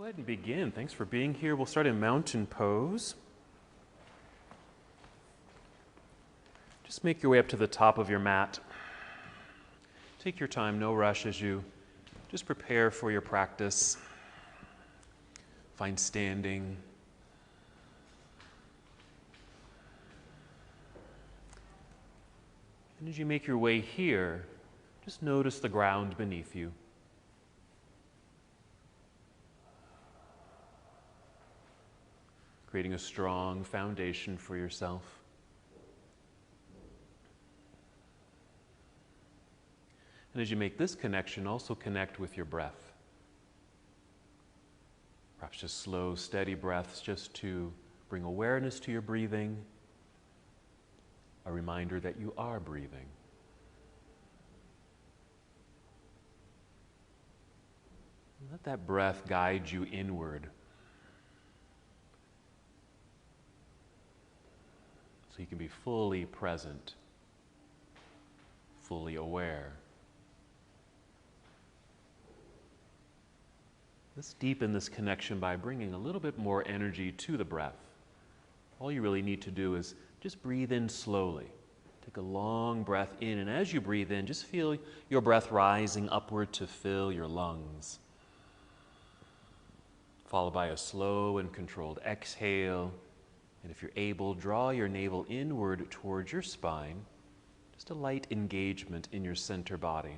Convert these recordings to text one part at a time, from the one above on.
Go ahead and begin. Thanks for being here. We'll start in mountain pose. Just make your way up to the top of your mat. Take your time, no rush as you just prepare for your practice. Find standing. And as you make your way here, just notice the ground beneath you. Creating a strong foundation for yourself. And as you make this connection, also connect with your breath. Perhaps just slow, steady breaths just to bring awareness to your breathing. A reminder that you are breathing. Let that breath guide you inward. So you can be fully present, fully aware. Let's deepen this connection by bringing a little bit more energy to the breath. All you really need to do is just breathe in slowly. Take a long breath in, and as you breathe in, just feel your breath rising upward to fill your lungs. Followed by a slow and controlled exhale. And if you're able, draw your navel inward towards your spine. Just a light engagement in your center body,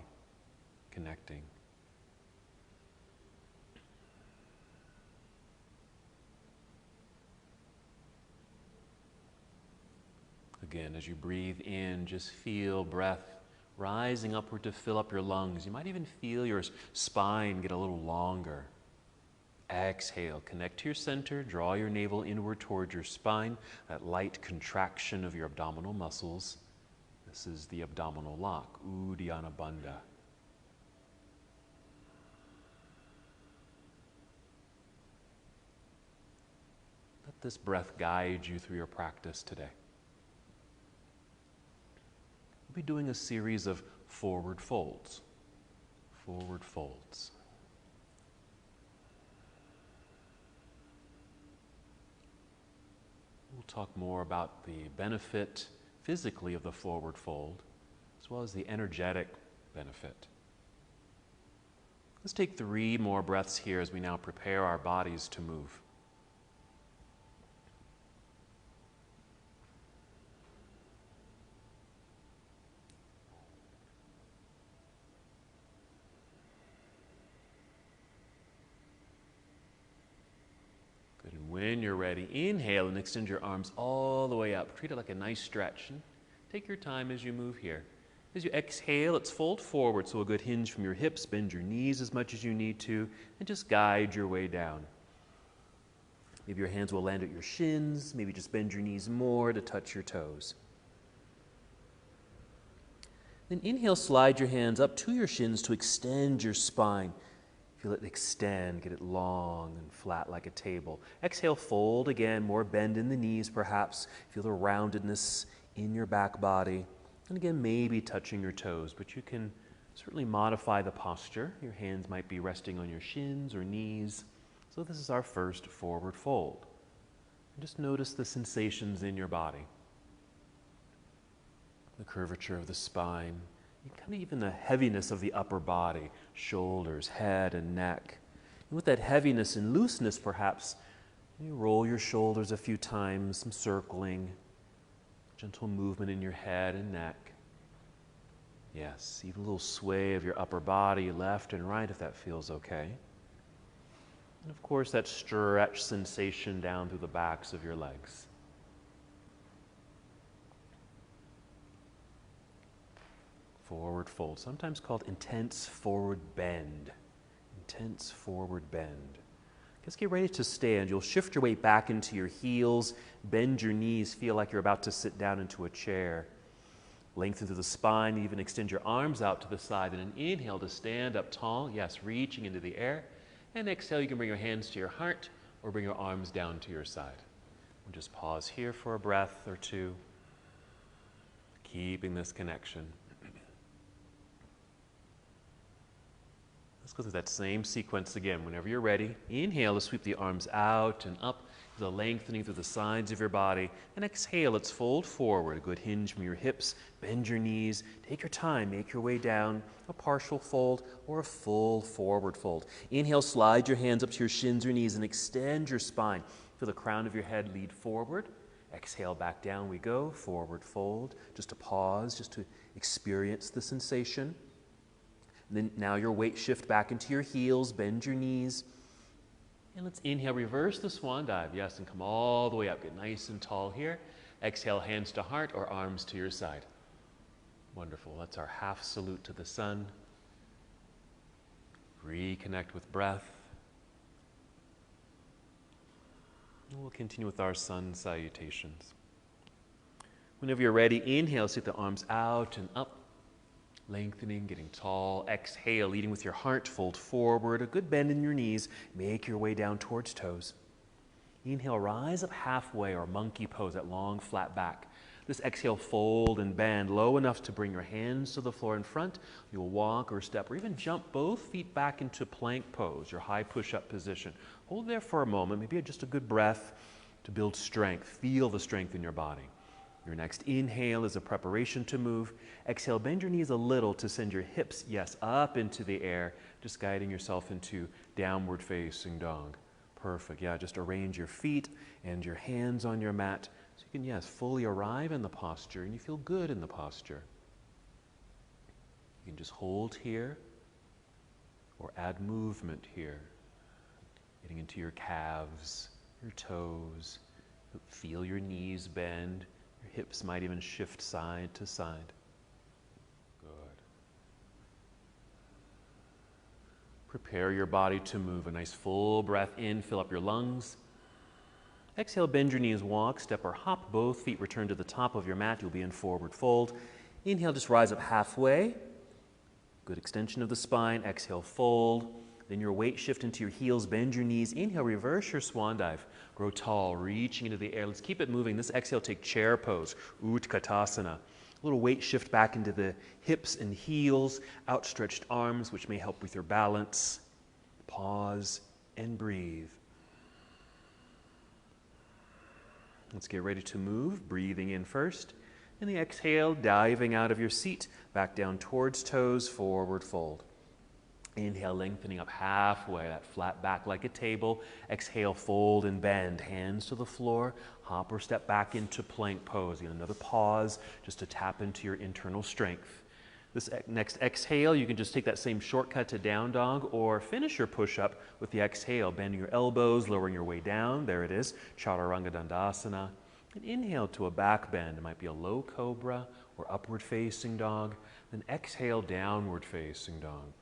connecting. Again, as you breathe in, just feel breath rising upward to fill up your lungs. You might even feel your spine get a little longer. Exhale, connect to your center, draw your navel inward towards your spine, that light contraction of your abdominal muscles. This is the abdominal lock, Uddiyana Bandha. Let this breath guide you through your practice today. We'll be doing a series of forward folds. Forward folds. We'll talk more about the benefit physically of the forward fold, as well as the energetic benefit. Let's take 3 more breaths here as we now prepare our bodies to move. When you're ready, inhale and extend your arms all the way up. Treat it like a nice stretch. And take your time as you move here. As you exhale, let's fold forward, so a good hinge from your hips. Bend your knees as much as you need to, and just guide your way down. Maybe your hands will land at your shins. Maybe just bend your knees more to touch your toes. Then inhale, slide your hands up to your shins to extend your spine. Feel it extend, get it long and flat like a table. Exhale, fold again, more bend in the knees perhaps. Feel the roundedness in your back body. And again, maybe touching your toes, but you can certainly modify the posture. Your hands might be resting on your shins or knees. So this is our first forward fold. And just notice the sensations in your body. The curvature of the spine. Kind of even the heaviness of the upper body, shoulders, head, and neck. And with that heaviness and looseness, perhaps, you roll your shoulders a few times, some circling, gentle movement in your head and neck. Yes, even a little sway of your upper body, left and right, if that feels okay. And of course, that stretch sensation down through the backs of your legs. Forward fold, sometimes called intense forward bend. Intense forward bend. Just get ready to stand. You'll shift your weight back into your heels, bend your knees, feel like you're about to sit down into a chair. Lengthen through the spine, even extend your arms out to the side. And an inhale to stand up tall, yes, reaching into the air. And exhale, you can bring your hands to your heart or bring your arms down to your side. We'll just pause here for a breath or two, keeping this connection. Let's go through that same sequence again. Whenever you're ready, inhale to sweep the arms out and up, the lengthening through the sides of your body. And exhale, let's fold forward. A good hinge from your hips. Bend your knees. Take your time. Make your way down. A partial fold or a full forward fold. Inhale, slide your hands up to your shins or knees and extend your spine. Feel the crown of your head lead forward. Exhale, back down we go. Forward fold. Just to pause, just to experience the sensation. And then now your weight shift back into your heels. Bend your knees. And let's inhale, reverse the swan dive. Yes, and come all the way up. Get nice and tall here. Exhale, hands to heart or arms to your side. Wonderful. That's our half salute to the sun. Reconnect with breath. And we'll continue with our sun salutations. Whenever you're ready, inhale, take the arms out and up. Lengthening, getting tall. Exhale, leading with your heart, fold forward. A good bend in your knees. Make your way down towards toes. Inhale, rise up halfway or monkey pose, that long flat back. This exhale, fold and bend low enough to bring your hands to the floor in front. You'll walk or step or even jump both feet back into plank pose, your high push-up position. Hold there for a moment, maybe just a good breath to build strength. Feel the strength in your body. Your next inhale is a preparation to move. Exhale, bend your knees a little to send your hips, yes, up into the air, just guiding yourself into downward facing dog. Perfect. Yeah, just arrange your feet and your hands on your mat so you can, yes, fully arrive in the posture and you feel good in the posture. You can just hold here or add movement here, getting into your calves, your toes. Feel your knees bend. Your hips might even shift side to side. Good. Prepare your body to move. A nice full breath in, fill up your lungs. Exhale, bend your knees, walk, step or hop. Both feet return to the top of your mat. You'll be in forward fold. Inhale, just rise up halfway. Good extension of the spine. Exhale, fold. Then your weight shift into your heels, bend your knees. Inhale, reverse your swan dive. Grow tall, reaching into the air. Let's keep it moving. This exhale, take chair pose, Utkatasana. A little weight shift back into the hips and heels, outstretched arms, which may help with your balance. Pause and breathe. Let's get ready to move, breathing in first. And the exhale, diving out of your seat, back down towards toes, forward fold. Inhale, lengthening up halfway, that flat back like a table. Exhale, fold and bend, hands to the floor. Hop or step back into plank pose. Again, another pause just to tap into your internal strength. This next exhale, you can just take that same shortcut to down dog or finish your push-up with the exhale, bending your elbows, lowering your way down. There it is, Chaturanga Dandasana. And inhale to a back bend. It might be a low cobra or upward facing dog. Then exhale, downward facing dog.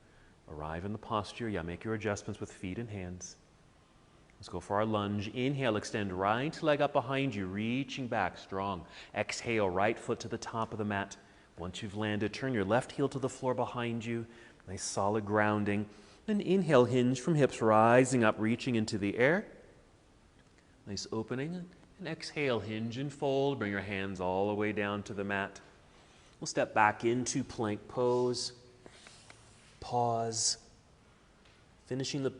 Arrive in the posture. Yeah, make your adjustments with feet and hands. Let's go for our lunge. Inhale, extend right leg up behind you, reaching back strong. Exhale, right foot to the top of the mat. Once you've landed, turn your left heel to the floor behind you. Nice solid grounding. Then inhale, hinge from hips, rising up, reaching into the air. Nice opening. And exhale, hinge and fold. Bring your hands all the way down to the mat. We'll step back into plank pose. Pause. Finishing the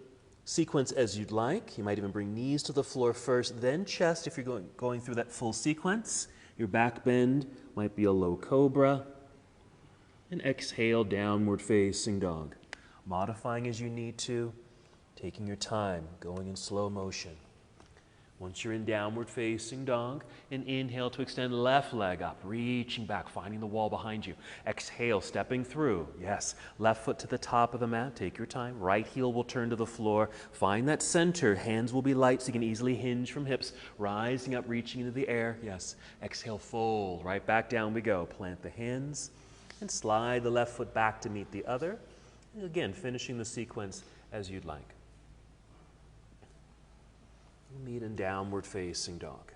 sequence as you'd like. You might even bring knees to the floor first, then chest if you're going through that full sequence. Your back bend might be a low cobra. And exhale, downward facing dog. Modifying as you need to, taking your time, going in slow motion. Once you're in downward facing dog, and inhale to extend left leg up, reaching back, finding the wall behind you. Exhale, stepping through. Yes, left foot to the top of the mat. Take your time. Right heel will turn to the floor. Find that center. Hands will be light so you can easily hinge from hips. Rising up, reaching into the air. Yes, exhale, fold. Right back down we go. Plant the hands and slide the left foot back to meet the other. And again, finishing the sequence as you'd like. Meet in downward facing dog.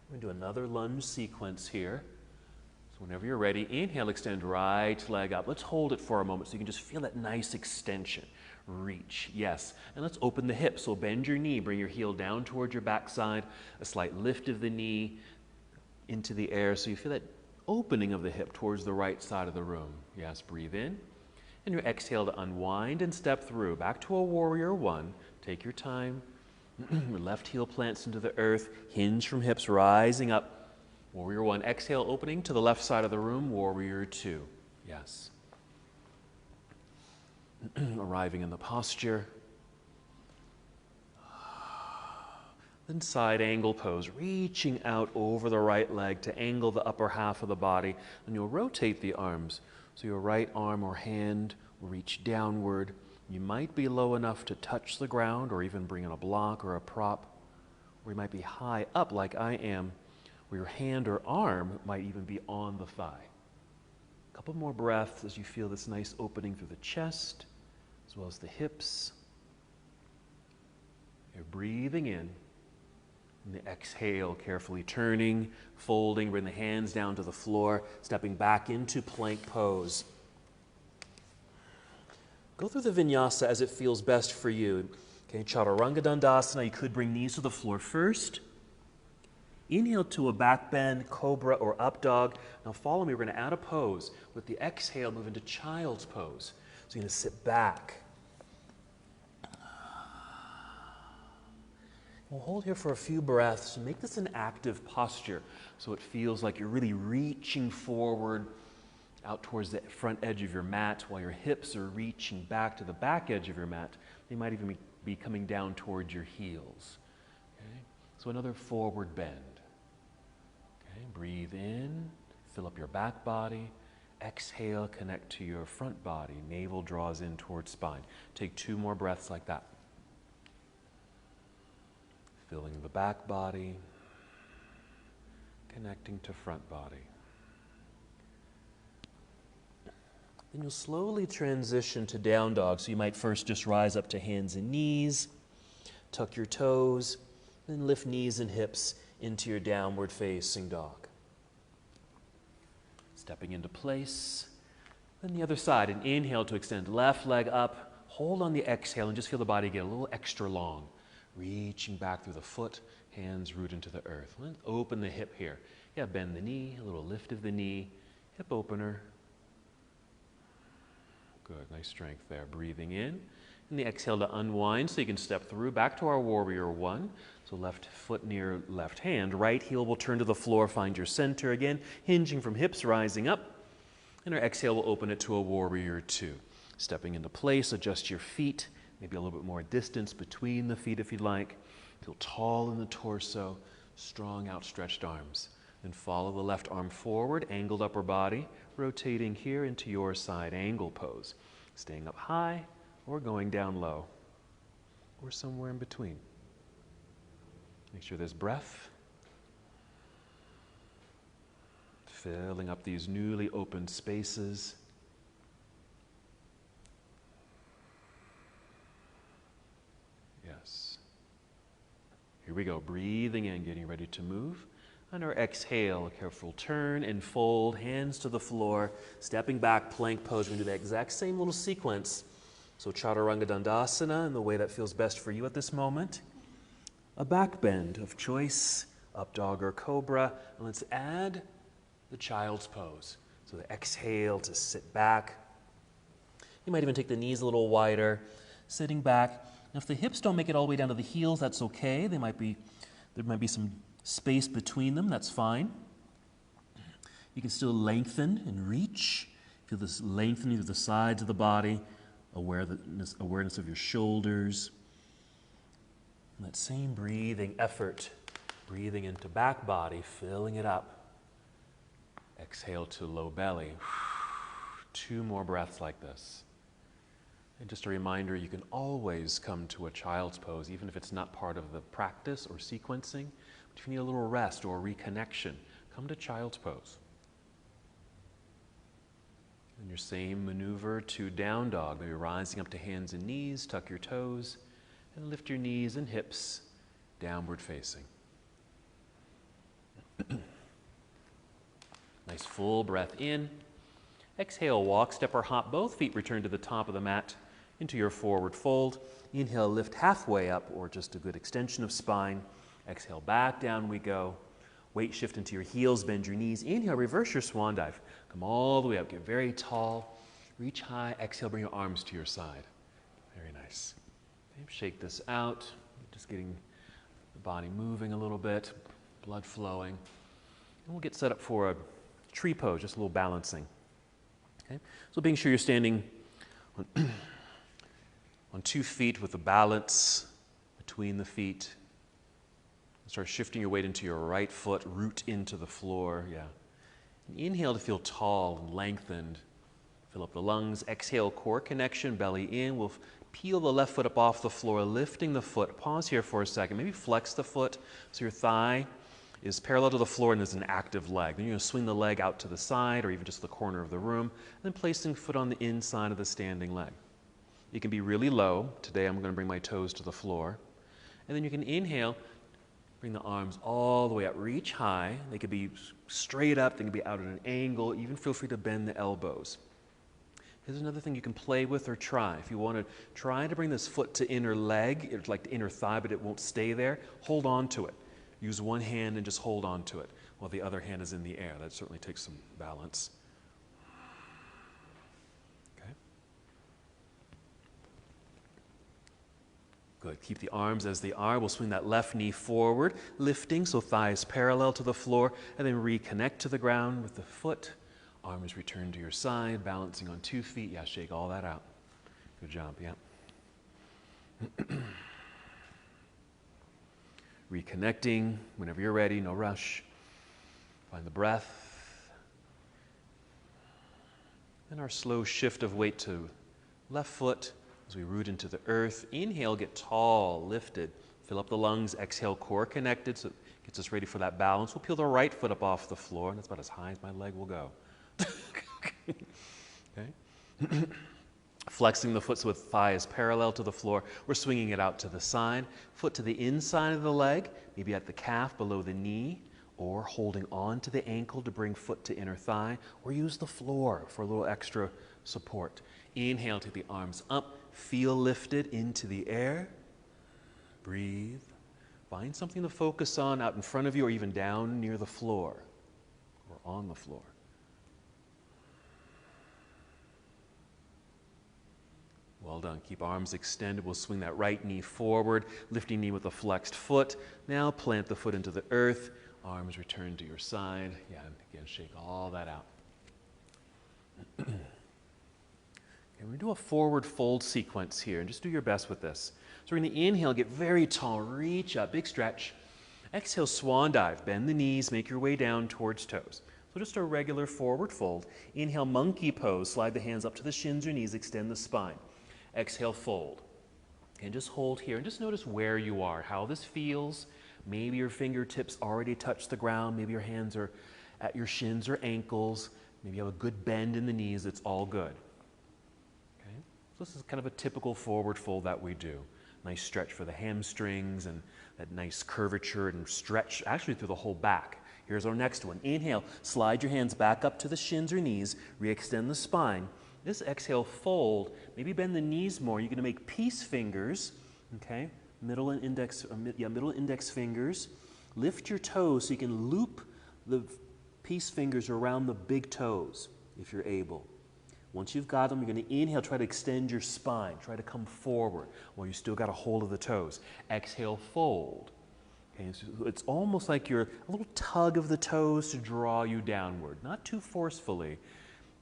We're going to do another lunge sequence here. So whenever you're ready, inhale, extend right leg up. Let's hold it for a moment so you can just feel that nice extension. Reach, yes. And let's open the hips. So bend your knee, bring your heel down towards your backside, a slight lift of the knee into the air so you feel that opening of the hip towards the right side of the room. Yes, breathe in. And your exhale to unwind and step through. Back to a warrior one. Take your time. Your left heel plants into the earth. Hinge from hips, rising up. Warrior one. Exhale, opening to the left side of the room. Warrior two. Yes. Arriving in the posture. Then side angle pose, reaching out over the right leg to angle the upper half of the body. And you'll rotate the arms. So your right arm or hand will reach downward. You might be low enough to touch the ground or even bring in a block or a prop. Or you might be high up like I am, where your hand or arm might even be on the thigh. A couple more breaths as you feel this nice opening through the chest as well as the hips. You're breathing in. And the exhale, carefully turning, folding, bring the hands down to the floor, stepping back into plank pose. Go through the vinyasa as it feels best for you. Okay, Chaturanga Dandasana, you could bring knees to the floor first. Inhale to a back bend, cobra or up dog. Now follow me, we're going to add a pose. With the exhale, move into child's pose. So you're going to sit back. We'll hold here for a few breaths. Make this an active posture so it feels like you're really reaching forward out towards the front edge of your mat while your hips are reaching back to the back edge of your mat. They might even be coming down towards your heels. Okay? So another forward bend. Okay? Breathe in, fill up your back body. Exhale, connect to your front body. Navel draws in towards spine. Take 2 more breaths like that. Filling the back body, connecting to front body. Then you'll slowly transition to down dog. So you might first just rise up to hands and knees, tuck your toes, then lift knees and hips into your downward facing dog. Stepping into place. Then the other side, an inhale to extend left leg up, hold on the exhale and just feel the body get a little extra long. Reaching back through the foot, hands root into the earth. Let's open the hip here. Yeah, bend the knee, a little lift of the knee, hip opener. Good, nice strength there. Breathing in. And the exhale to unwind so you can step through back to our warrior one. So left foot near left hand. Right heel will turn to the floor, find your center again, hinging from hips, rising up. And our exhale will open it to a warrior two. Stepping into place, adjust your feet. Maybe a little bit more distance between the feet if you'd like. Feel tall in the torso, strong outstretched arms. Then follow the left arm forward, angled upper body, rotating here into your side angle pose. Staying up high or going down low or somewhere in between. Make sure there's breath. Filling up these newly opened spaces. Yes. Here we go. Breathing in, getting ready to move. On our exhale, a careful turn and fold, hands to the floor, stepping back, plank pose. We're going to do the exact same little sequence. So Chaturanga Dandasana in the way that feels best for you at this moment. A back bend of choice, up dog or cobra. And let's add the child's pose. So the exhale to sit back. You might even take the knees a little wider, sitting back. Now, if the hips don't make it all the way down to the heels, that's okay. There might be some space between them. That's fine. You can still lengthen and reach. Feel this lengthening of the sides of the body, awareness of your shoulders. And that same breathing effort, breathing into back body, filling it up. Exhale to low belly. 2 more breaths like this. And just a reminder, you can always come to a child's pose, even if it's not part of the practice or sequencing. But if you need a little rest or reconnection, come to child's pose. And your same maneuver to down dog. Maybe rising up to hands and knees, tuck your toes, and lift your knees and hips, downward facing. Nice full breath in. Exhale, walk, step, or hop. Both feet return to the top of the mat into your forward fold. Inhale, lift halfway up, or just a good extension of spine. Exhale, back down we go. Weight shift into your heels, bend your knees. Inhale, reverse your swan dive. Come all the way up, get very tall. Reach high, exhale, bring your arms to your side. Very nice. Okay, shake this out, just getting the body moving a little bit, blood flowing. And we'll get set up for a tree pose, just a little balancing. Okay? So being sure you're standing on 2 feet with the balance between the feet. Start shifting your weight into your right foot, root into the floor, yeah. And inhale to feel tall and lengthened. Fill up the lungs. Exhale, core connection, belly in. We'll peel the left foot up off the floor, lifting the foot. Pause here for a second. Maybe flex the foot so your thigh is parallel to the floor and there's an active leg. Then you're going to swing the leg out to the side or even just the corner of the room, and then placing foot on the inside of the standing leg. You can be really low. Today I'm going to bring my toes to the floor. And then you can inhale. Bring the arms all the way up. Reach high. They could be straight up. They can be out at an angle. Even feel free to bend the elbows. Here's another thing you can play with or try. If you want to try to bring this foot to inner leg, it's like the inner thigh, but it won't stay there, hold on to it. Use one hand and just hold on to it while the other hand is in the air. That certainly takes some balance. Good. Keep the arms as they are. We'll swing that left knee forward, lifting so thighs parallel to the floor, and then reconnect to the ground with the foot. Arms return to your side, balancing on 2 feet. Yeah, shake all that out. Good job, yeah. Reconnecting whenever you're ready, no rush. Find the breath. Then our slow shift of weight to left foot. As we root into the earth, inhale, get tall, lifted. Fill up the lungs, exhale, core connected, so it gets us ready for that balance. We'll peel the right foot up off the floor, and that's about as high as my leg will go. Okay. Flexing the foot so the thigh is parallel to the floor. We're swinging it out to the side. Foot to the inside of the leg, maybe at the calf below the knee, or holding on to the ankle to bring foot to inner thigh, or use the floor for a little extra support. Inhale, take the arms up. Feel lifted into the air. Breathe. Find something to focus on out in front of you or even down near the floor or on the floor. Well done. Keep arms extended. We'll swing that right knee forward, lifting knee with a flexed foot. Now plant the foot into the earth. Arms return to your side. Yeah, and again, shake all that out. We're going to do a forward fold sequence here, and just do your best with this. So we're going to inhale, get very tall, reach up, big stretch. Exhale, swan dive, bend the knees, make your way down towards toes. So just a regular forward fold. Inhale, monkey pose, slide the hands up to the shins or knees, extend the spine. Exhale, fold. And just hold here, and just notice where you are, how this feels. Maybe your fingertips already touch the ground, maybe your hands are at your shins or ankles, maybe you have a good bend in the knees, it's all good. This is kind of a typical forward fold that we do. Nice stretch for the hamstrings and that nice curvature and stretch actually through the whole back. Here's our next one. Inhale, slide your hands back up to the shins or knees, re-extend the spine. This exhale, fold. Maybe bend the knees more. You're going to make peace fingers, okay? Middle and index fingers. Lift your toes so you can loop the peace fingers around the big toes if you're able. Once you've got them, you're going to inhale, try to extend your spine. Try to come forward while you still got a hold of the toes. Exhale, fold. Okay, so it's almost like you're a little tug of the toes to draw you downward. Not too forcefully.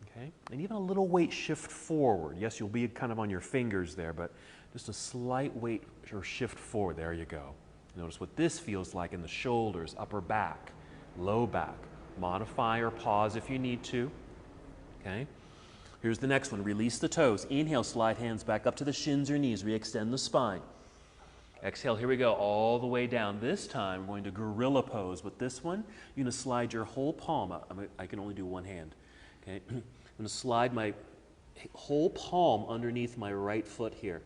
Okay? And even a little weight shift forward. Yes, you'll be kind of on your fingers there, but just a slight weight or shift forward. There you go. Notice what this feels like in the shoulders, upper back, low back. Modify or pause if you need to. Okay? Here's the next one. Release the toes. Inhale, slide hands back up to the shins or knees. Re-extend the spine. Exhale, here we go, all the way down. This time, we're going to gorilla pose. But this one, you're going to slide your whole palm up. I can only do one hand. Okay? I'm going to slide my whole palm underneath my right foot here.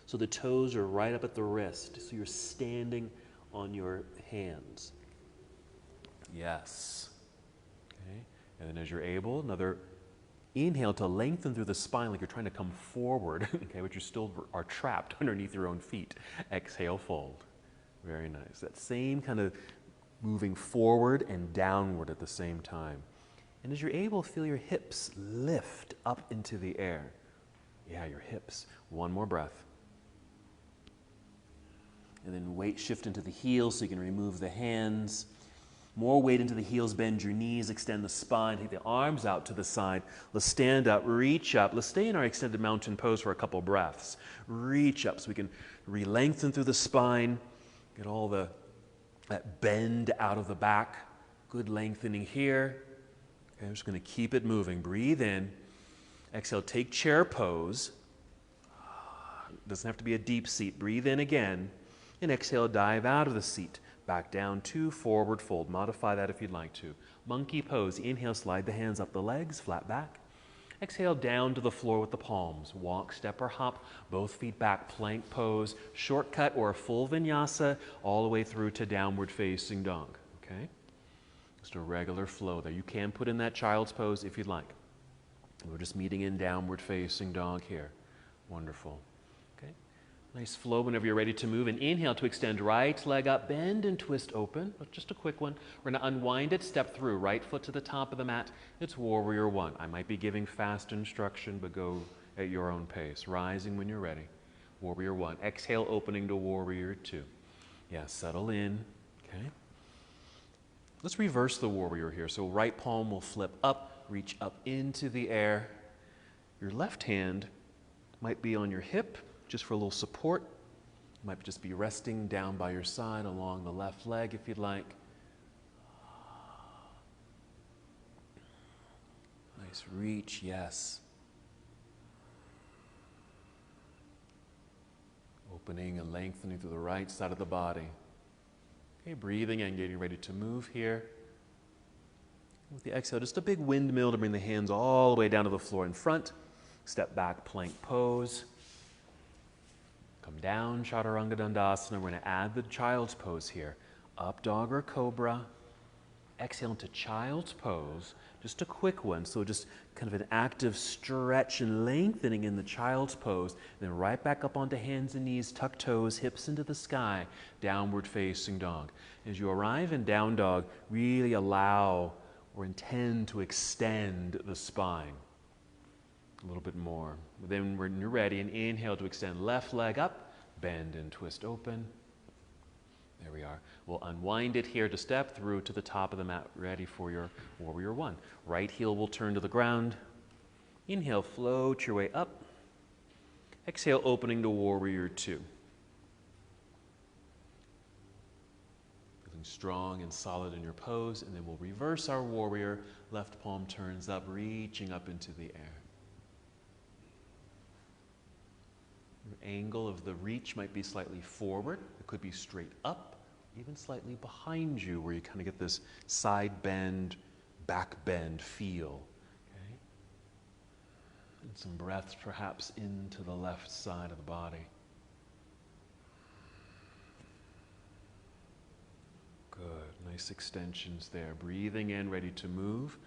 So the toes are right up at the wrist. So you're standing on your hands. Yes. Okay? And then as you're able, another inhale to lengthen through the spine like you're trying to come forward, okay, but you still are trapped underneath your own feet. Exhale, fold. Very nice. That same kind of moving forward and downward at the same time. And as you're able, feel your hips lift up into the air. Yeah, your hips. One more breath. And then weight shift into the heels so you can remove the hands. More weight into the heels, bend your knees, extend the spine, take the arms out to the side. Let's stand up, reach up. Let's stay in our extended mountain pose for a couple breaths. Reach up so we can re-lengthen through the spine, get all that bend out of the back. Good lengthening here. Okay, I'm just going to keep it moving. Breathe in. Exhale, take chair pose. Doesn't have to be a deep seat. Breathe in again. And exhale, dive out of the seat. Back down to forward fold. Modify that if you'd like to. Monkey pose. Inhale, slide the hands up the legs, flat back. Exhale, down to the floor with the palms. Walk, step, or hop. Both feet back, plank pose. Shortcut or a full vinyasa all the way through to downward facing dog. Okay? Just a regular flow there. You can put in that child's pose if you'd like. We're just meeting in downward facing dog here. Wonderful. Okay? Nice flow whenever you're ready to move. And inhale to extend right leg up, bend and twist open. Just a quick one. We're going to unwind it, step through. Right foot to the top of the mat. It's warrior one. I might be giving fast instruction, but go at your own pace. Rising when you're ready. Warrior one. Exhale, opening to warrior two. Yeah, settle in. Okay. Let's reverse the warrior here. So right palm will flip up, reach up into the air. Your left hand might be on your hip, just for a little support. You might just be resting down by your side along the left leg if you'd like. Nice reach, yes. Opening and lengthening through the right side of the body. Okay, breathing and getting ready to move here. With the exhale, just a big windmill to bring the hands all the way down to the floor in front. Step back, plank pose. Come down, Chaturanga Dandasana. We're going to add the child's pose here. Up dog or cobra. Exhale into child's pose. Just a quick one. So just kind of an active stretch and lengthening in the child's pose. Then right back up onto hands and knees, tuck toes, hips into the sky. Downward facing dog. As you arrive in down dog, really allow or intend to extend the spine. A little bit more. Then when you're ready, and inhale to extend left leg up, bend and twist open. There we are. We'll unwind it here to step through to the top of the mat, ready for your warrior one. Right heel will turn to the ground. Inhale, float your way up. Exhale, opening to warrior two. Feeling strong and solid in your pose, and then we'll reverse our warrior. Left palm turns up, reaching up into the air. Your angle of the reach might be slightly forward. It could be straight up, even slightly behind you, where you kind of get this side bend, back bend feel. Okay? And some breaths perhaps into the left side of the body. Good. Nice extensions there. Breathing in, ready to move.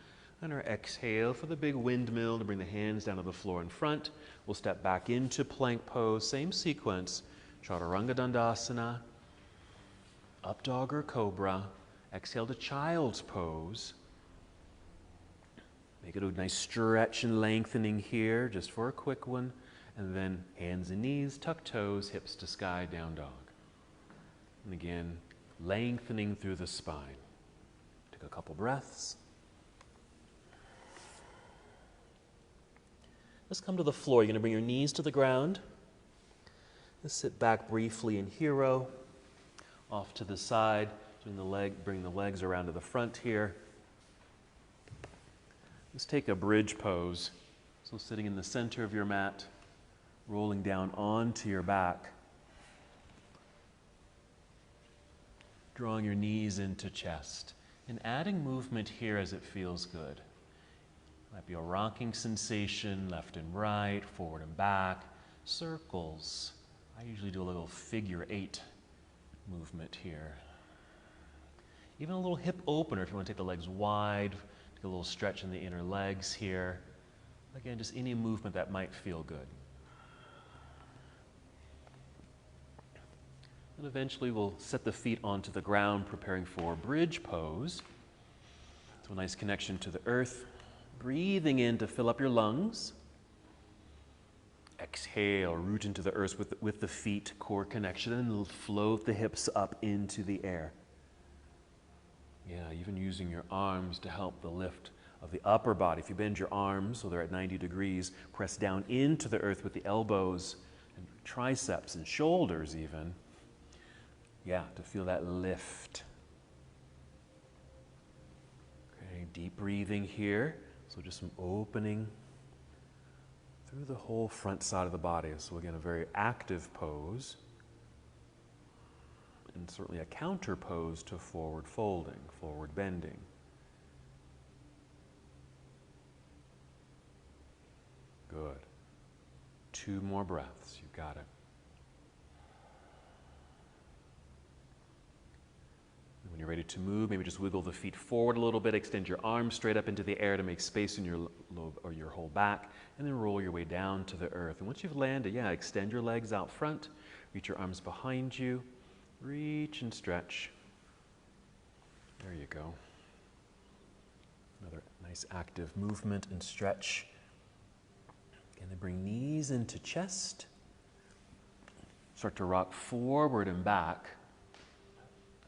And our exhale for the big windmill to bring the hands down to the floor in front. We'll step back into plank pose, same sequence. Chaturanga Dandasana, up dog or cobra. Exhale to child's pose. Make it a nice stretch and lengthening here, just for a quick one. And then hands and knees, tuck toes, hips to sky, down dog. And again, lengthening through the spine. Take a couple breaths. Let's come to the floor. You're going to bring your knees to the ground. Let's sit back briefly in hero. Off to the side. Bring the legs around to the front here. Let's take a bridge pose. So sitting in the center of your mat, rolling down onto your back. Drawing your knees into chest. And adding movement here as it feels good. Might be a rocking sensation, left and right, forward and back, circles. I usually do a little figure 8 movement here. Even a little hip opener if you want to take the legs wide, take a little stretch in the inner legs here. Again, just any movement that might feel good. And eventually we'll set the feet onto the ground, preparing for bridge pose. So a nice connection to the earth. Breathing in to fill up your lungs. Exhale, root into the earth with the feet, core connection, and float the hips up into the air. Yeah, even using your arms to help the lift of the upper body. If you bend your arms so they're at 90 degrees, press down into the earth with the elbows and triceps and shoulders even. Yeah, to feel that lift. Okay, deep breathing here. So just some opening through the whole front side of the body. So again, a very active pose. And certainly a counter pose to forward folding, forward bending. Good. 2 more breaths. You got it. And when you're ready to move, maybe just wiggle the feet forward a little bit, extend your arms straight up into the air to make space in your lobe or your whole back, and then roll your way down to the earth. And once you've landed, extend your legs out front, reach your arms behind you, reach and stretch. There you go. Another nice active movement and stretch. And then bring knees into chest. Start to rock forward and back.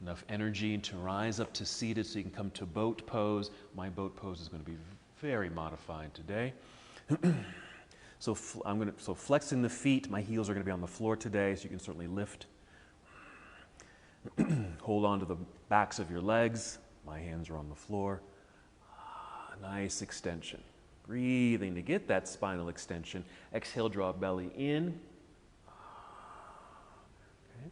Enough energy to rise up to seated so you can come to boat pose. My boat pose is going to be very modified today. So flexing the feet, my heels are going to be on the floor today, so you can certainly lift. Hold on to the backs of your legs. My hands are on the floor. Nice extension. Breathing to get that spinal extension. Exhale, draw belly in. Okay.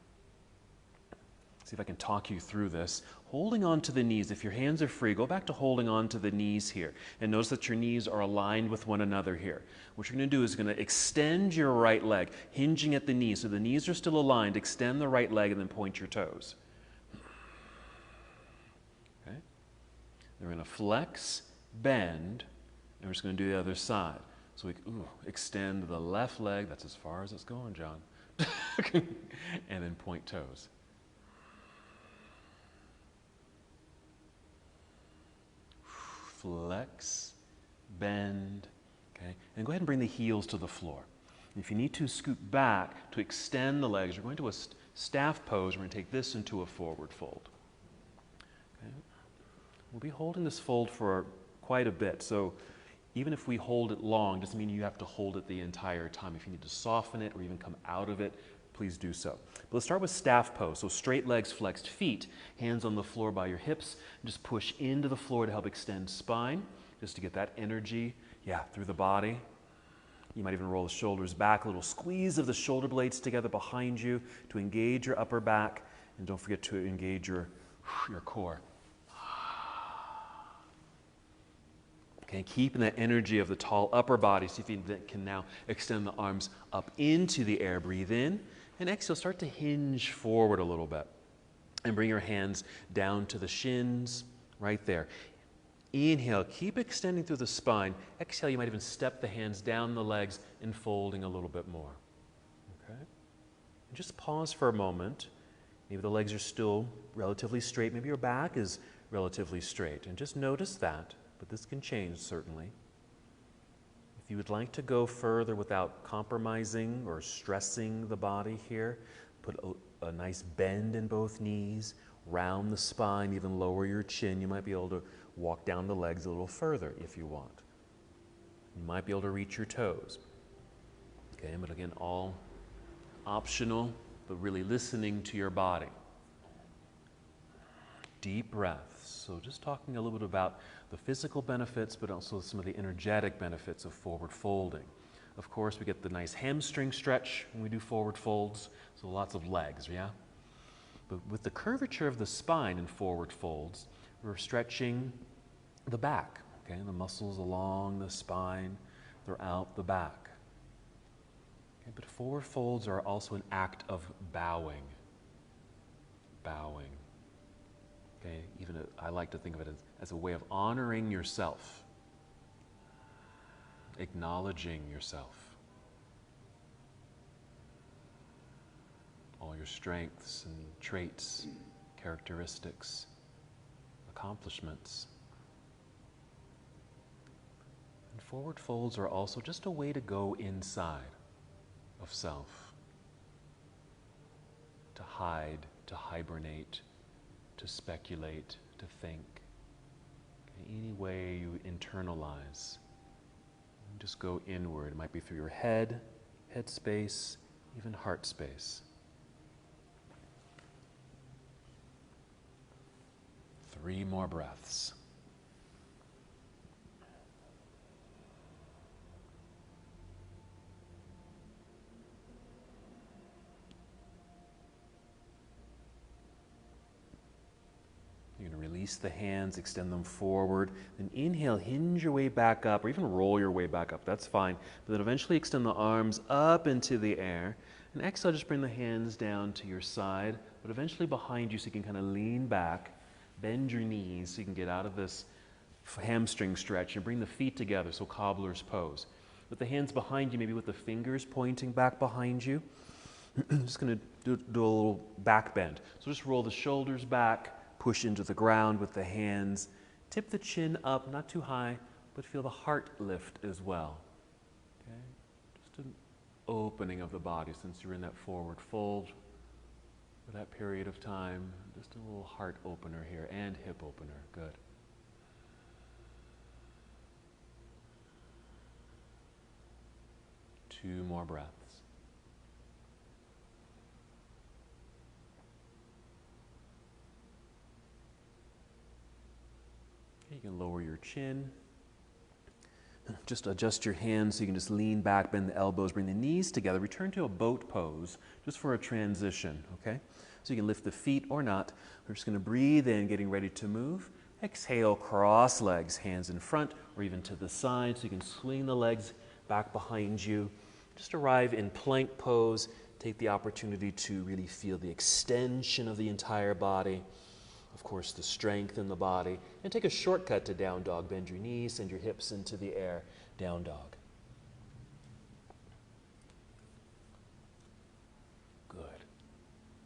See if I can talk you through this. Holding on to the knees. If your hands are free, go back to holding on to the knees here. And notice that your knees are aligned with one another here. What you're going to do is you're going to extend your right leg, hinging at the knees. So the knees are still aligned. Extend the right leg and then point your toes. Okay. Then we're going to flex, bend, and we're just going to do the other side. So we extend the left leg. That's as far as it's going, John. And then point toes. Flex, bend, okay? And go ahead and bring the heels to the floor. If you need to, scoot back to extend the legs. You're going to a staff pose. We're going to take this into a forward fold. Okay? We'll be holding this fold for quite a bit. So even if we hold it long, doesn't mean you have to hold it the entire time. If you need to soften it or even come out of it, please do so. But let's start with staff pose. So straight legs, flexed feet, hands on the floor by your hips. Just push into the floor to help extend spine, just to get that energy, through the body. You might even roll the shoulders back, a little squeeze of the shoulder blades together behind you to engage your upper back. And don't forget to engage your core. Okay, keeping that energy of the tall upper body. See if you can now extend the arms up into the air. Breathe in. And exhale, start to hinge forward a little bit. And bring your hands down to the shins, right there. Inhale, keep extending through the spine. Exhale, you might even step the hands down the legs and folding a little bit more. Okay? And just pause for a moment. Maybe the legs are still relatively straight. Maybe your back is relatively straight. And just notice that. But this can change, certainly. If you would like to go further without compromising or stressing the body here, put a nice bend in both knees, round the spine, even lower your chin. You might be able to walk down the legs a little further if you want. You might be able to reach your toes. Okay, but again, all optional, but really listening to your body. Deep breaths. So just talking a little bit about the physical benefits, but also some of the energetic benefits of forward folding. Of course, we get the nice hamstring stretch when we do forward folds, so lots of legs, But with the curvature of the spine in forward folds, we're stretching the back, okay? The muscles along the spine, they're out the back. Okay, but forward folds are also an act of bowing. Bowing. Okay, even I like to think of it as a way of honoring yourself, acknowledging yourself. all your strengths and traits, characteristics, accomplishments. And forward folds are also just a way to go inside of self, to hide, to hibernate, to speculate, to think. Any way you internalize, just go inward. It might be through your head space, even heart space. 3 more breaths. You're going to release the hands, extend them forward. Then inhale, hinge your way back up, or even roll your way back up. That's fine. But then eventually extend the arms up into the air. And exhale, just bring the hands down to your side, but eventually behind you so you can kind of lean back, bend your knees so you can get out of this hamstring stretch and bring the feet together, so cobbler's pose. With the hands behind you, maybe with the fingers pointing back behind you. Just going to do a little back bend. So just roll the shoulders back. Push into the ground with the hands. Tip the chin up, not too high, but feel the heart lift as well. Okay? Just an opening of the body since you're in that forward fold for that period of time. Just a little heart opener here and hip opener. Good. Two more breaths. You can lower your chin. Just adjust your hands so you can just lean back, bend the elbows, bring the knees together. Return to a boat pose just for a transition, okay? So you can lift the feet or not. We're just going to breathe in, getting ready to move. Exhale, cross legs, hands in front or even to the side so you can swing the legs back behind you. Just arrive in plank pose. Take the opportunity to really feel the extension of the entire body. Of course, the strength in the body. And take a shortcut to down dog. Bend your knees, send your hips into the air. Down dog. Good.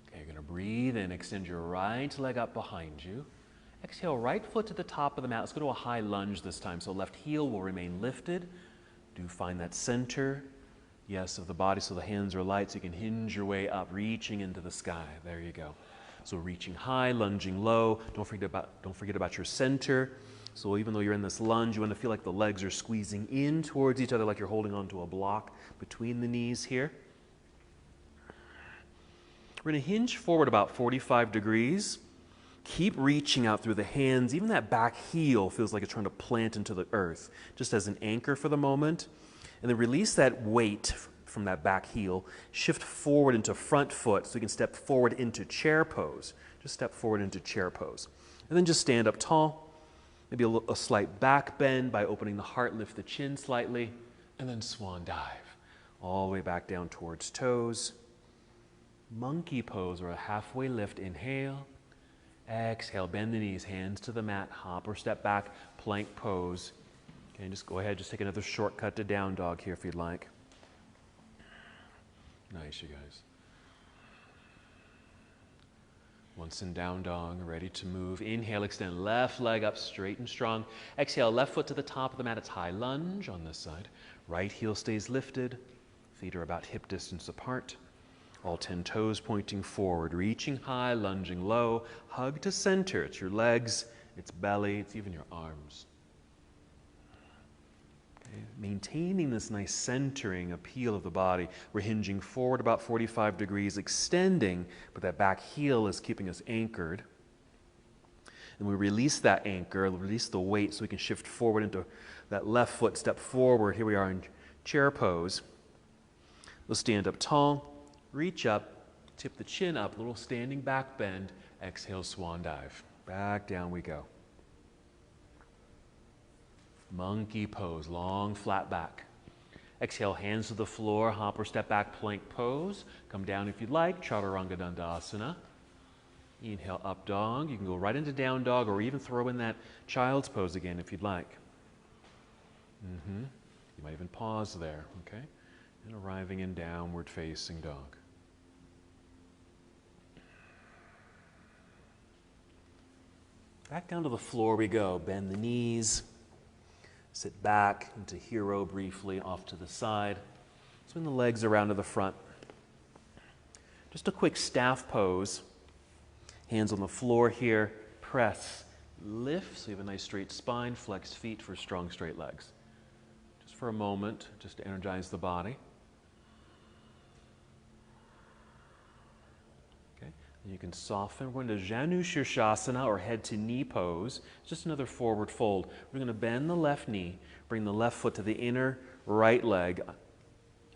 Okay, you're going to breathe in. Extend your right leg up behind you. Exhale, right foot to the top of the mat. Let's go to a high lunge this time. So left heel will remain lifted. Do find that center, yes, of the body so the hands are light so you can hinge your way up, reaching into the sky. There you go. So reaching high, lunging low. Don't forget about your center. So even though you're in this lunge, you want to feel like the legs are squeezing in towards each other, like you're holding onto a block between the knees here. We're going to hinge forward about 45 degrees. Keep reaching out through the hands. Even that back heel feels like it's trying to plant into the earth, just as an anchor for the moment. And then release that weight from that back heel, shift forward into front foot so you can step forward into chair pose. Just step forward into chair pose. And then just stand up tall. Maybe a slight back bend by opening the heart, lift the chin slightly, and then swan dive. All the way back down towards toes. Monkey pose or a halfway lift. Inhale. Exhale, bend the knees, hands to the mat, hop or step back, plank pose. Okay, just go ahead, just take another shortcut to down dog here if you'd like. Nice, you guys. Once in down dog, ready to move. Inhale, extend left leg up straight and strong. Exhale, left foot to the top of the mat. It's high lunge on this side. Right heel stays lifted. Feet are about hip distance apart. All 10 toes pointing forward. Reaching high, lunging low. Hug to center. It's your legs, it's belly, it's even your arms. Maintaining this nice centering appeal of the body. We're hinging forward about 45 degrees, extending, but that back heel is keeping us anchored. And we release that anchor, release the weight so we can shift forward into that left foot, step forward. Here we are in chair pose. We'll stand up tall, reach up, tip the chin up, little standing back bend. Exhale, swan dive. Back down we go. Monkey pose, long flat back. Exhale, hands to the floor, hop or step back, plank pose. Come down if you'd like, Chaturanga Dandasana. Inhale, up dog. You can go right into down dog or even throw in that child's pose again if you'd like. You might even pause there, okay? And arriving in downward facing dog. Back down to the floor we go. Bend the knees. Sit back into hero briefly, off to the side. Swing the legs around to the front. Just a quick staff pose. Hands on the floor here. Press, lift, so you have a nice straight spine. Flex feet for strong, straight legs. Just for a moment, just to energize the body. Okay, and you can soften. We're going to Janushasana, or head to knee pose. Just another forward fold. We're going to bend the left knee, bring the left foot to the inner right leg,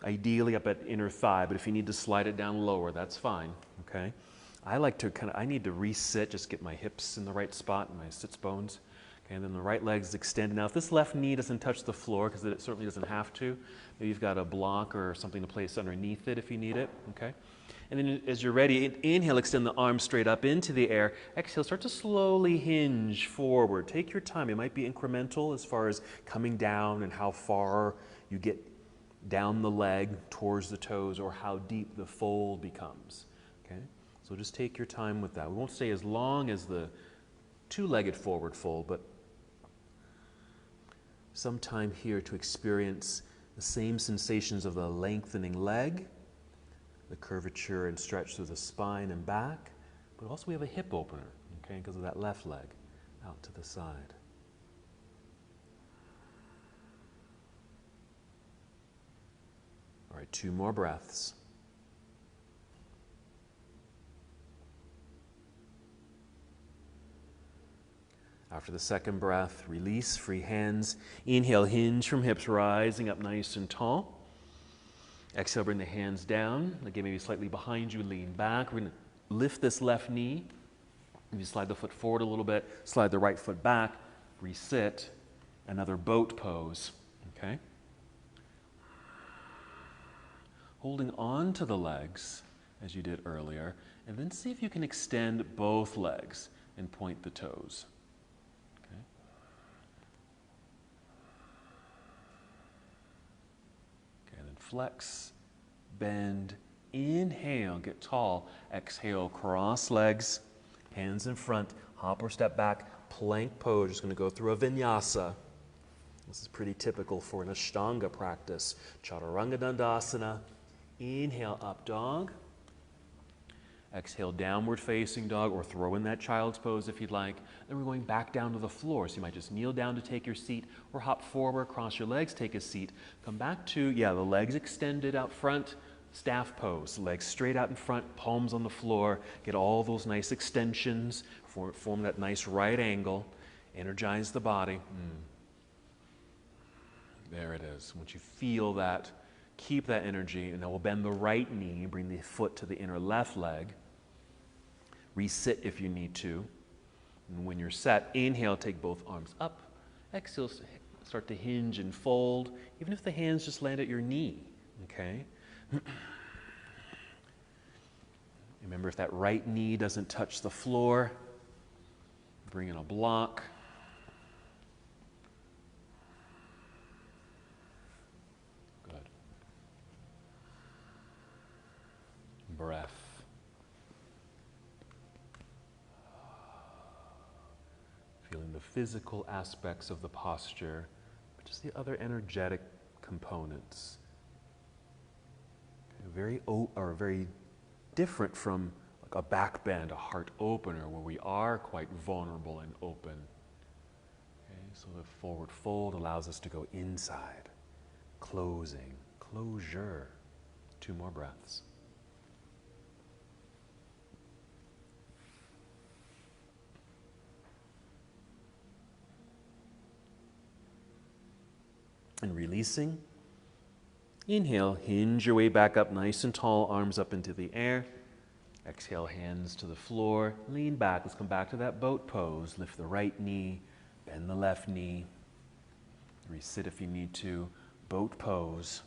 ideally up at inner thigh, but if you need to slide it down lower, that's fine, okay? I like to I need to resit, just get my hips in the right spot and my sits bones. Okay, and then the right leg's extended. Now, if this left knee doesn't touch the floor, because it certainly doesn't have to, maybe you've got a block or something to place underneath it if you need it, okay? And then as you're ready, inhale, extend the arms straight up into the air. Exhale, start to slowly hinge forward. Take your time. It might be incremental as far as coming down and how far you get down the leg towards the toes, or how deep the fold becomes, okay? So just take your time with that. We won't stay as long as the two-legged forward fold, but some time here to experience the same sensations of the lengthening leg, the curvature and stretch through the spine and back, but also we have a hip opener, okay, because of that left leg out to the side. All right, 2 more breaths. After the second breath, release, free hands. Inhale, hinge from hips, rising up nice and tall. Exhale, bring the hands down. Again, maybe slightly behind you, lean back. We're going to lift this left knee. Maybe slide the foot forward a little bit, slide the right foot back, resit. Another boat pose, okay? Holding on to the legs, as you did earlier, and then see if you can extend both legs and point the toes. Okay. Okay, and then flex, bend, inhale, get tall. Exhale, cross legs, hands in front, hop or step back, plank pose. Just going to go through a vinyasa. This is pretty typical for an Ashtanga practice. Chaturanga Dandasana. Inhale, up dog. Exhale, downward facing dog, or throw in that child's pose if you'd like. Then we're going back down to the floor. So you might just kneel down to take your seat, or hop forward, cross your legs, take a seat. Come back to, the legs extended out front, staff pose. Legs straight out in front, palms on the floor. Get all those nice extensions, form that nice right angle. Energize the body. There it is. Once you feel that, keep that energy, and then we'll bend the right knee, bring the foot to the inner left leg. Resit if you need to. And when you're set, inhale, take both arms up. Exhale, start to hinge and fold, even if the hands just land at your knee, okay? Remember, if that right knee doesn't touch the floor, bring in a block. Breath. Feeling the physical aspects of the posture, but just the other energetic components. Very different from like a back bend, a heart opener, where we are quite vulnerable and open. Okay, so the forward fold allows us to go inside. Closing, closure. 2 more breaths. And releasing. Inhale, hinge your way back up nice and tall, arms up into the air. Exhale, hands to the floor, lean back. Let's come back to that boat pose. Lift the right knee, bend the left knee. Resit if you need to. Boat pose.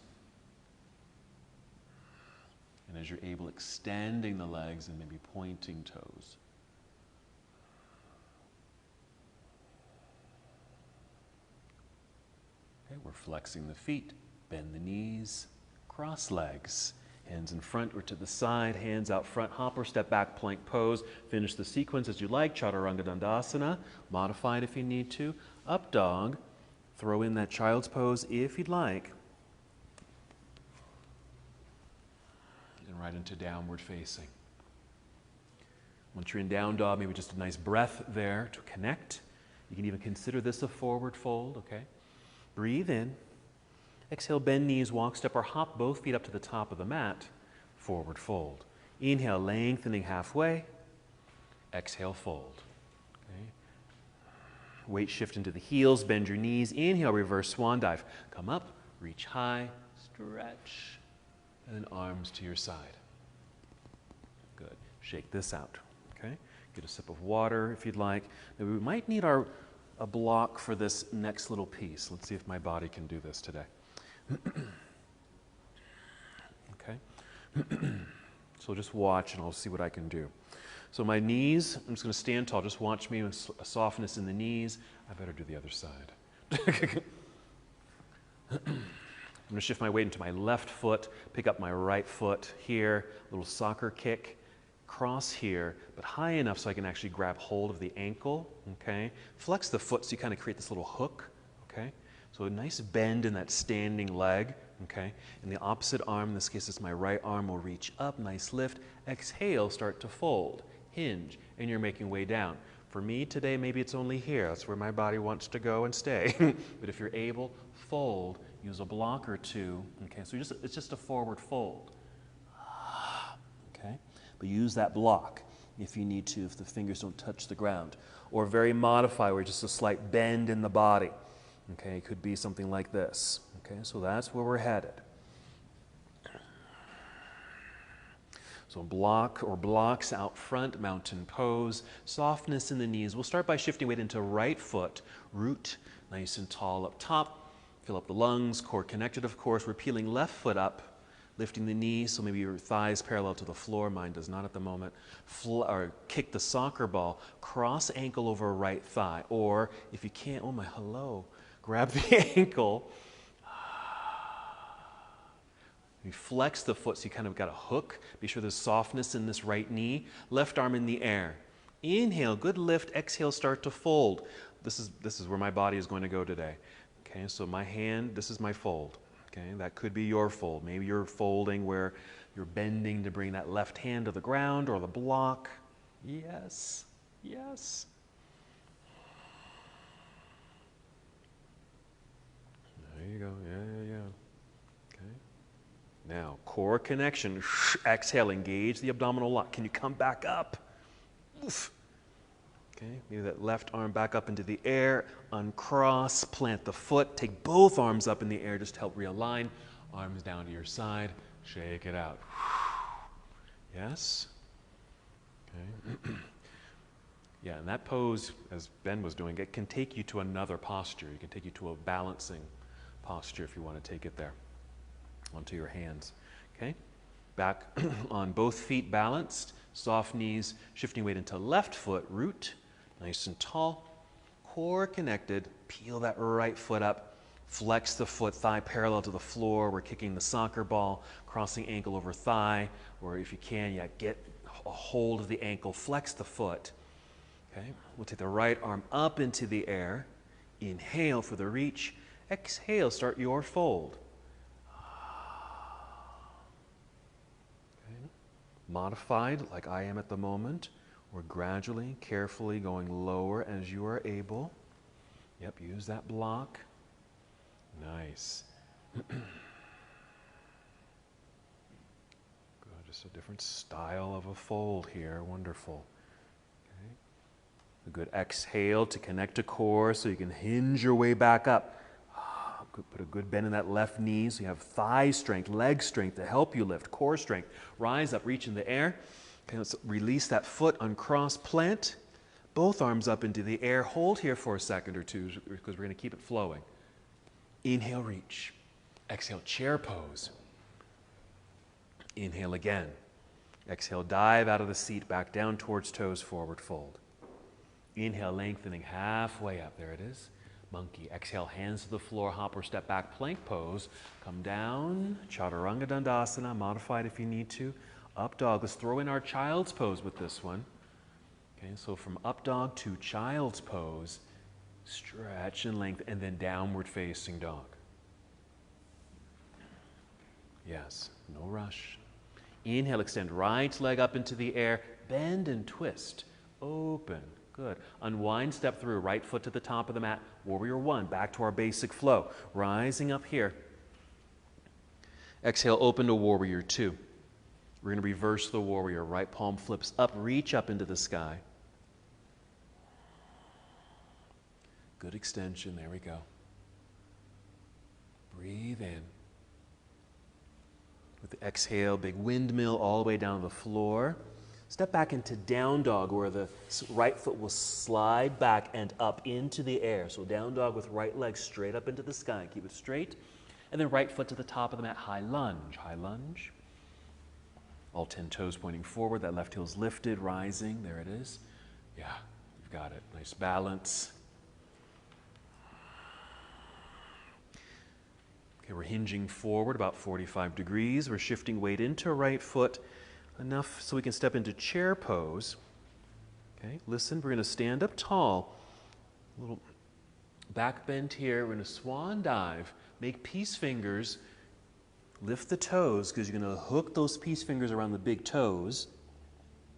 And as you're able, extending the legs and maybe pointing toes. Okay, we're flexing the feet, bend the knees, cross legs. Hands in front or to the side, hands out front, hop or step back, plank pose. Finish the sequence as you like. Chaturanga Dandasana. Modify it if you need to. Up dog. Throw in that child's pose if you'd like. And right into downward facing. Once you're in down dog, maybe just a nice breath there to connect. You can even consider this a forward fold, okay? Breathe in. Exhale, bend knees, walk, step, or hop both feet up to the top of the mat. Forward fold. Inhale, lengthening halfway. Exhale, fold. Okay. Weight shift into the heels, bend your knees. Inhale, reverse swan dive. Come up, reach high, stretch, and then arms to your side. Good. Shake this out. Okay. Get a sip of water if you'd like. Now we might need a block for this next little piece. Let's see if my body can do this today. Okay. So just watch and I'll see what I can do. So my knees, I'm just going to stand tall. Just watch me with a softness in the knees. I better do the other side. I'm going to shift my weight into my left foot, pick up my right foot here, little soccer kick, cross here, but high enough so I can actually grab hold of the ankle, okay? Flex the foot so you kind of create this little hook, okay? So a nice bend in that standing leg, okay? And the opposite arm, in this case it's my right arm, will reach up, nice lift. Exhale, start to fold, hinge, and you're making way down. For me today, maybe it's only here. That's where my body wants to go and stay. But if you're able, fold, use a block or two, okay? So it's just a forward fold, okay? But use that block if you need to, if the fingers don't touch the ground. Or very modify, where just a slight bend in the body. Okay, it could be something like this. Okay, so that's where we're headed. So block or blocks out front, mountain pose, softness in the knees. We'll start by shifting weight into right foot, root, nice and tall up top. Fill up the lungs, core connected, of course. We're peeling left foot up, lifting the knees, so maybe your thighs parallel to the floor. Mine does not at the moment. Or kick the soccer ball, cross ankle over right thigh. Or if you can't, oh my, hello. Grab the ankle. You flex the foot so you kind of got a hook. Be sure there's softness in this right knee. Left arm in the air. Inhale, good lift. Exhale, start to fold. This is where my body is going to go today. Okay, so my hand, this is my fold. Okay, that could be your fold. Maybe you're folding where you're bending to bring that left hand to the ground or the block. Yes, yes. There you go. Yeah. Okay. Now, core connection. Exhale, engage the abdominal lock. Can you come back up? Oof. Okay. Maybe that left arm back up into the air. Uncross. Plant the foot. Take both arms up in the air just to help realign. Arms down to your side. Shake it out. Yes. Okay. Yeah, and that pose, as Ben was doing, it can take you to another posture. It can take you to a balancing posture if you want to take it there, onto your hands. Okay, back on both feet balanced, soft knees, shifting weight into left foot, root, nice and tall, core connected, peel that right foot up, flex the foot, thigh parallel to the floor. We're kicking the soccer ball, crossing ankle over thigh, or if you can, get a hold of the ankle, flex the foot. Okay, we'll take the right arm up into the air, inhale for the reach. Exhale, start your fold. Okay. Modified like I am at the moment, or gradually, carefully going lower as you are able. Yep, use that block. Nice. Good, just a different style of a fold here. Wonderful. Okay. A good exhale to connect to core so you can hinge your way back up. Put a good bend in that left knee so you have thigh strength, leg strength to help you lift, core strength. Rise up, reach in the air. Okay, let's release that foot, uncross, plant. Both arms up into the air. Hold here for a second or two because we're going to keep it flowing. Inhale, reach. Exhale, chair pose. Inhale again. Exhale, dive out of the seat, back down towards toes, forward fold. Inhale, lengthening halfway up. There it is. Monkey. Exhale, hands to the floor, hop or step back, plank pose. Come down, Chaturanga Dandasana, modified if you need to. Up dog. Let's throw in our child's pose with this one. Okay, so from up dog to child's pose, stretch and length, and then downward facing dog. Yes, no rush. Inhale, extend right leg up into the air, bend and twist. Open. Good. Unwind, step through, right foot to the top of the mat. Warrior one, back to our basic flow. Rising up here. Exhale, open to warrior two. We're going to reverse the warrior. Right palm flips up, reach up into the sky. Good extension. There we go. Breathe in. With the exhale, big windmill all the way down to the floor. Step back into down dog where the right foot will slide back and up into the air. So down dog with right leg straight up into the sky. Keep it straight. And then right foot to the top of the mat. High lunge. High lunge. All 10 toes pointing forward. That left heel's lifted, rising. There it is. Yeah, you've got it. Nice balance. Okay, we're hinging forward about 45 degrees. We're shifting weight into right foot enough so we can step into chair pose. Okay, listen, we're going to stand up tall. A little back bend here. We're going to swan dive. Make peace fingers. Lift the toes because you're going to hook those peace fingers around the big toes.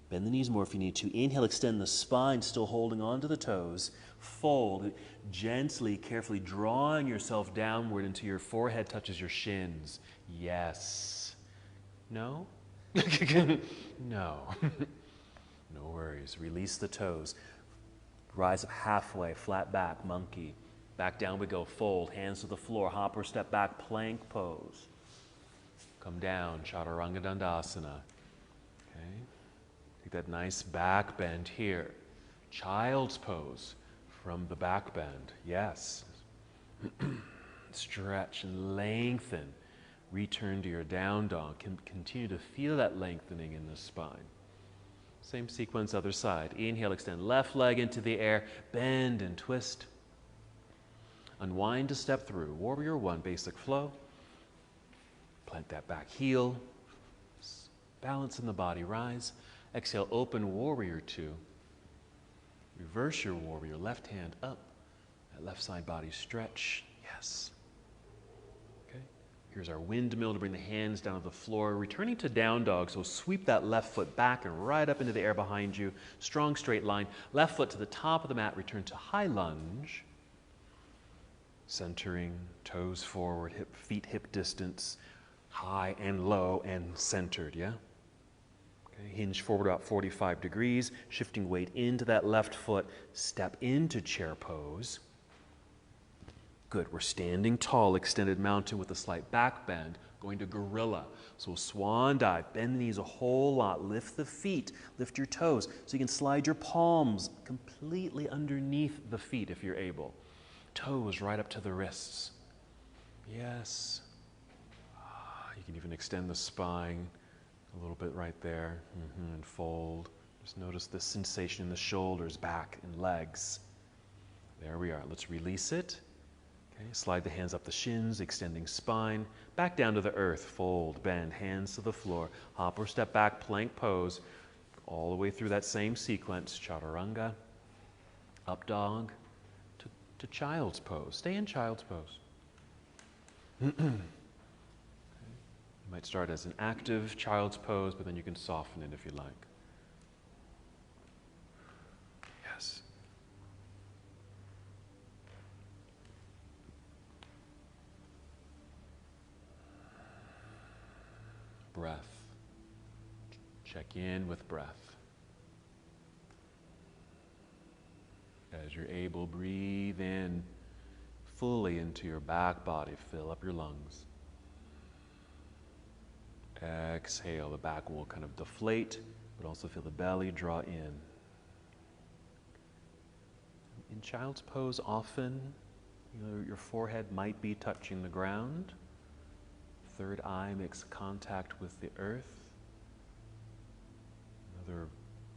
Bend the knees more if you need to. Inhale, extend the spine, still holding on to the toes. Fold, gently, carefully drawing yourself downward until your forehead touches your shins. Yes. No? No. No worries. Release the toes. Rise up halfway, flat back, monkey. Back down we go, fold, hands to the floor, hop or step back, plank pose. Come down, Chaturanga Dandasana. Okay. Take that nice back bend here. Child's pose from the back bend. Yes. Stretch and lengthen. Return to your down dog. Continue to feel that lengthening in the spine. Same sequence, other side. Inhale, extend left leg into the air. Bend and twist. Unwind to step through. Warrior one, basic flow. Plant that back heel. Balance in the body, rise. Exhale, open warrior two. Reverse your warrior, left hand up. That left side body stretch. Yes. Okay. Here's our windmill to bring the hands down to the floor. Returning to down dog, so sweep that left foot back and right up into the air behind you. Strong straight line. Left foot to the top of the mat. Return to high lunge. Centering, toes forward, feet hip distance. High and low and centered, yeah? Okay, hinge forward about 45 degrees, shifting weight into that left foot, step into chair pose. Good, we're standing tall, extended mountain with a slight back bend, going to gorilla. So swan dive, bend the knees a whole lot, lift the feet, lift your toes, so you can slide your palms completely underneath the feet if you're able. Toes right up to the wrists. Yes. You can even extend the spine a little bit right there and fold. Just notice the sensation in the shoulders, back, and legs. There we are. Let's release it. Okay, slide the hands up the shins, extending spine. Back down to the earth. Fold, bend, hands to the floor. Hop or step back, plank pose. All the way through that same sequence. Chaturanga, up dog, to child's pose. Stay in child's pose. You might start as an active child's pose, but then you can soften it if you like. Yes. Breath. Check in with breath. As you're able, breathe in fully into your back body. Fill up your lungs. Exhale, the back will kind of deflate, but also feel the belly draw in. In child's pose, often your forehead might be touching the ground. Third eye makes contact with the earth. Another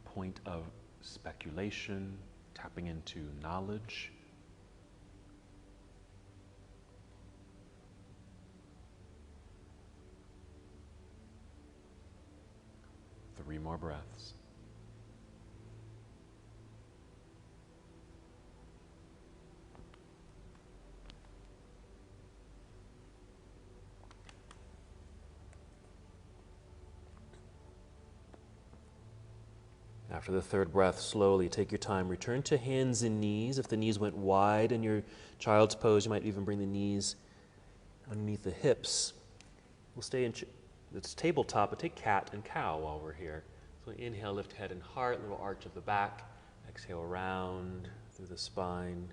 point of speculation, tapping into knowledge. 3 more breaths. After the 3rd breath, slowly take your time. Return to hands and knees. If the knees went wide in your child's pose, you might even bring the knees underneath the hips. We'll stay in it's tabletop, but take cat and cow while we're here. So inhale, lift head and heart, little arch of the back. Exhale, round through the spine.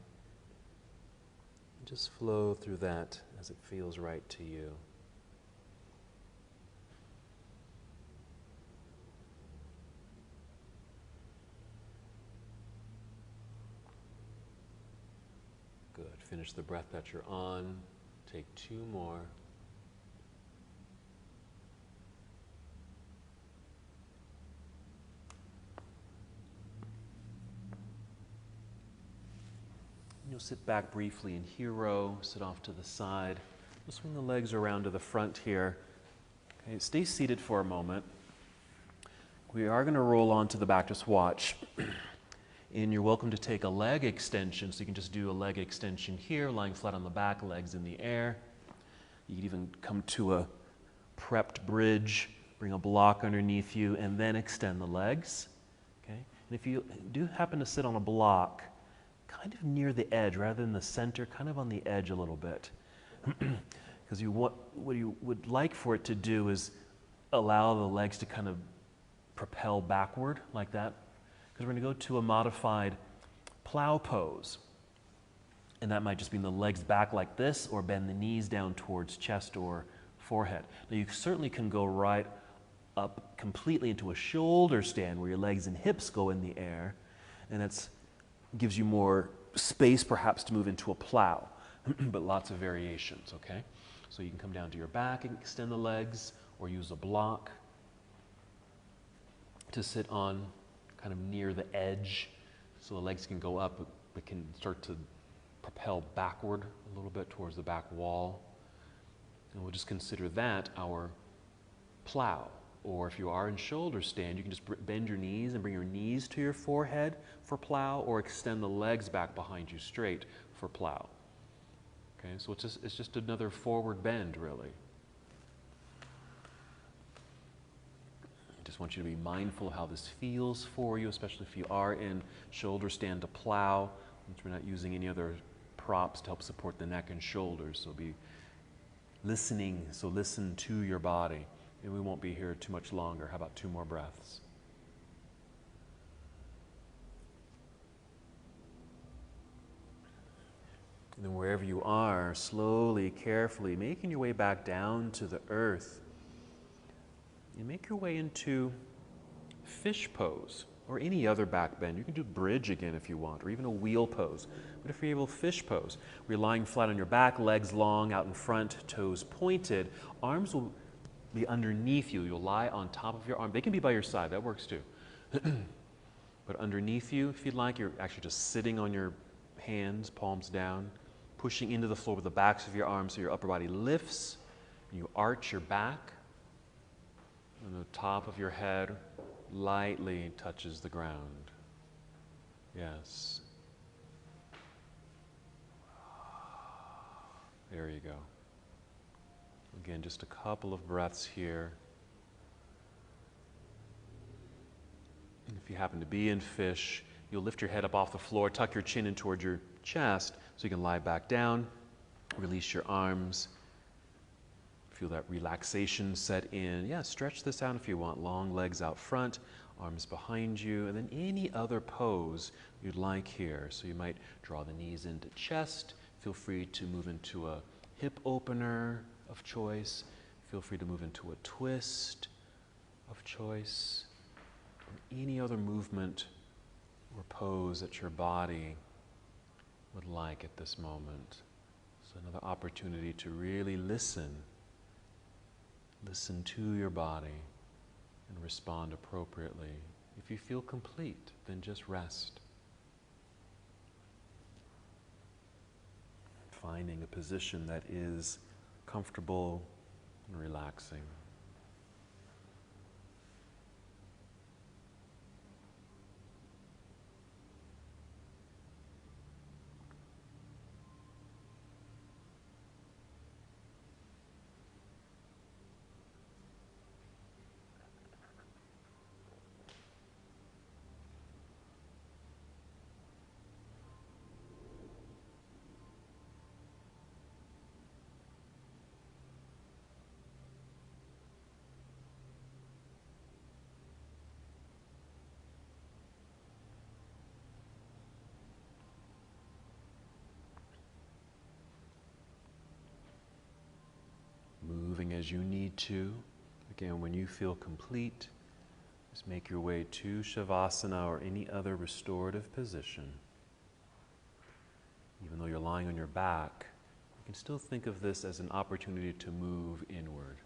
Just flow through that as it feels right to you. Good. Finish the breath that you're on. Take 2 more. You'll sit back briefly in hero, sit off to the side. We'll swing the legs around to the front here. Okay, stay seated for a moment. We are going to roll onto the back, just watch. And you're welcome to take a leg extension, so you can just do a leg extension here, lying flat on the back, legs in the air. You can even come to a prepped bridge, bring a block underneath you, and then extend the legs. Okay? And if you do happen to sit on a block, kind of near the edge rather than the center, kind of on the edge a little bit. Because what you would like for it to do is allow the legs to kind of propel backward like that. Because we're going to go to a modified plow pose. And that might just mean the legs back like this, or bend the knees down towards chest or forehead. Now you certainly can go right up completely into a shoulder stand where your legs and hips go in the air. And that's gives you more space perhaps to move into a plow, but lots of variations, okay? So you can come down to your back and extend the legs, or use a block to sit on kind of near the edge, so the legs can go up, but can start to propel backward a little bit towards the back wall. And we'll just consider that our plow. Or if you are in shoulder stand, you can just bend your knees and bring your knees to your forehead for plow, or extend the legs back behind you straight for plow. Okay, so it's just another forward bend, really. I just want you to be mindful of how this feels for you, especially if you are in shoulder stand to plow, since we're not using any other props to help support the neck and shoulders. So be listening, so listen to your body. And we won't be here too much longer. How about 2 more breaths? And then wherever you are, slowly, carefully, making your way back down to the earth. You make your way into fish pose, or any other back bend. You can do bridge again if you want, or even a wheel pose. But if you're able, fish pose, where you're lying flat on your back, legs long out in front, toes pointed, arms will be underneath you. You'll lie on top of your arm. They can be by your side. That works too. But underneath you, if you'd like, you're actually just sitting on your hands, palms down, pushing into the floor with the backs of your arms so your upper body lifts. And you arch your back. And the top of your head lightly touches the ground. Yes. There you go. Again, just a couple of breaths here. And if you happen to be in fish, you'll lift your head up off the floor, tuck your chin in towards your chest so you can lie back down, release your arms. Feel that relaxation set in. Yeah, stretch this out if you want. Long legs out front, arms behind you, and then any other pose you'd like here. So you might draw the knees into chest. Feel free to move into a hip opener of choice. Feel free to move into a twist of choice. Or any other movement or pose that your body would like at this moment. So another opportunity to really listen. Listen to your body and respond appropriately. If you feel complete, then just rest. Finding a position that is comfortable and relaxing. as you need to. Again, when you feel complete, just make your way to Shavasana or any other restorative position. Even though you're lying on your back, you can still think of this as an opportunity to move inward.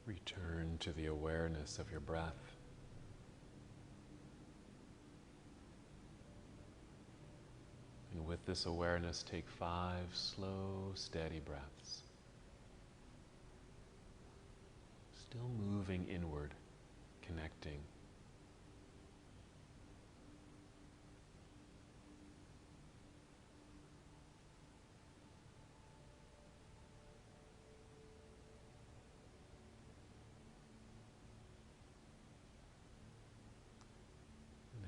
Return to the awareness of your breath. And with this awareness, take 5 slow, steady breaths. Still moving inward, connecting.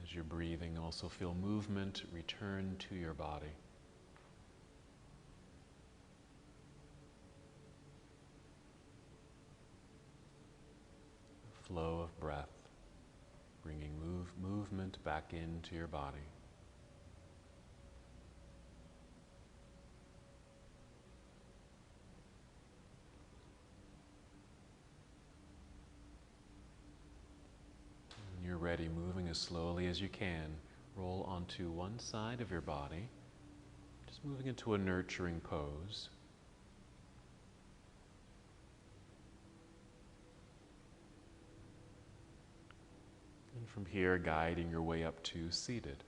As you're breathing, also feel movement return to your body. Flow of breath, bringing movement back into your body. When you're ready, moving as slowly as you can, roll onto one side of your body, just moving into a nurturing pose. And from here, guiding your way up to seated.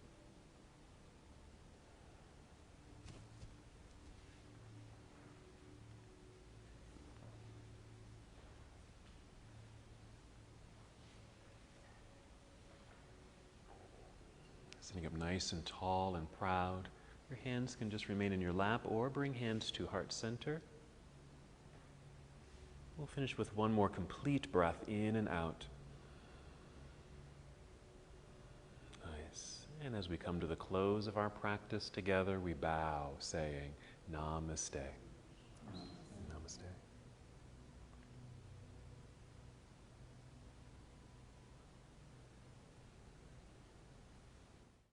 Sitting up nice and tall and proud. Your hands can just remain in your lap or bring hands to heart center. We'll finish with one more complete breath in and out. Nice. And as we come to the close of our practice together, we bow, saying, Namaste. Namaste.